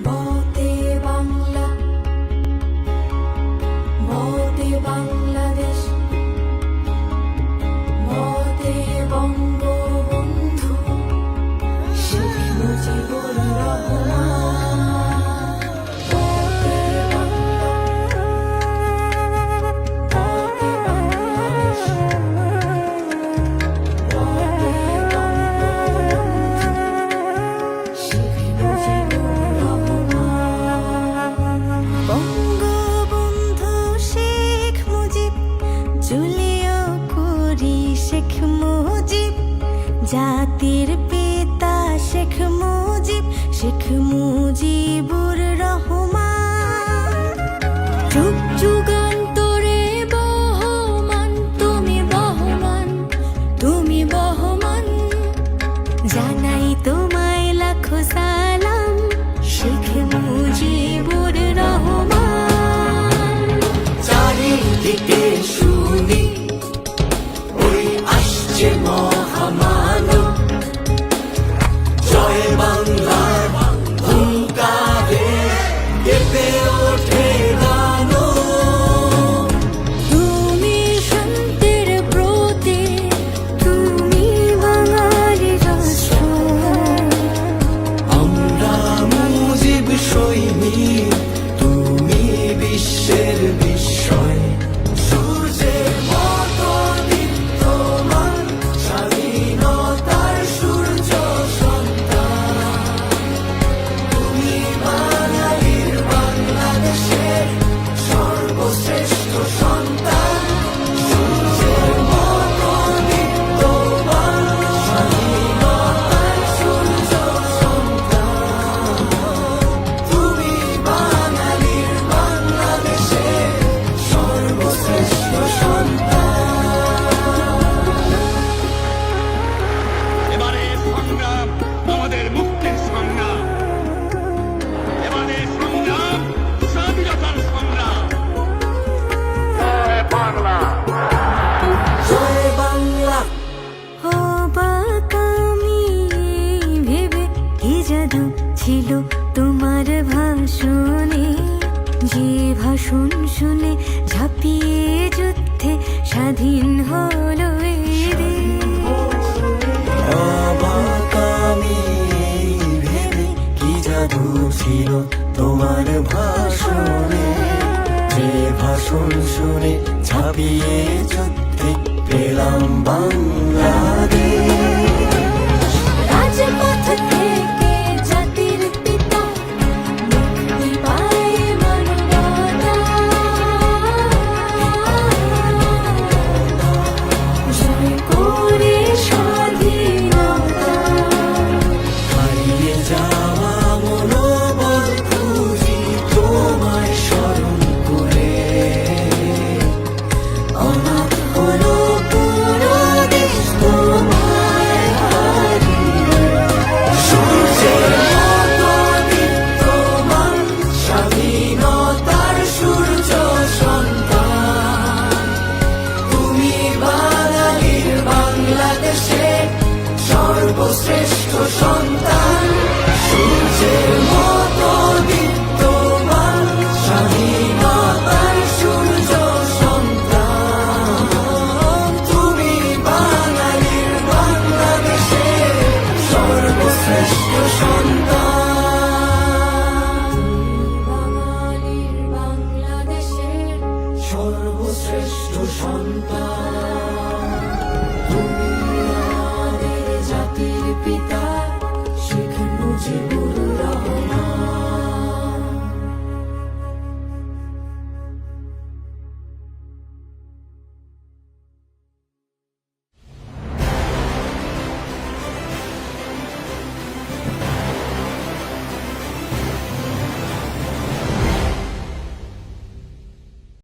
বতে Bangla, বতে Bangladesh, বতে Bangabandhu Sheikh Mujibur Rahman. বতে Bangla, বতে Bangladesh, বতে Bangabandhu Sheikh Mujibur Rahman. Bangabandhu Sheikh Mujib, Julio কুরি শেখ মুজিব, জাতির পিতা শেখ মুজিব, শেখ মুজিবুর রহমান। যুগ যুগান্তরে বহমান, তুমি বহমান, তুমি বহমান। জানাই তোমায় লাখো সালাম, শেখ মুজিবুর রহমান। চারিদিকে শুনি ওই আসছে মহামানব, জয় বাংলার হুঙ্কারে কেঁপে ওঠে গান। তুমি শান্তির প্রতীক, তুমি বাঙালি রাষ্ট্র। আমরা মুজিব সৈনিক, তুমি বিশ্বের বিস্ময়। সূর্যের মতো দীপ্তমান, স্বাধীনতার সূর্য সন্তান। তুমি বাঙালির বাংলাদেশের সর্বশ্রেষ্ঠ সন্তান। সূর্যের মতো দীপ্তমান, স্বাধীনতার সূর্য সন্তান। তুমি বাঙালির বাংলাদেশের সর্বশ্রেষ্ঠ সন্তান। এবারে সংগ্রাম আমাদের মুক্তির সংগ্রাম, এবারে সংগ্রাম স্বাধীনতার সংগ্রাম। জয় বাংলা, জয় বাংলা। অবাক আমি ভেবে, কি জাদু ছিল তোমার ভাষণে। যে ভাষণ শুনে ঝাঁপিয়ে যুদ্ধে স্বাধীন হলো এই দেশ। অবাক আমি ভেবে, কি জাদু ছিল তোমার ভাষণে। যে ভাষণ শুনে ঝাঁপিয়ে যুদ্ধে পেলাম বাংলাদেশ। রাজপথ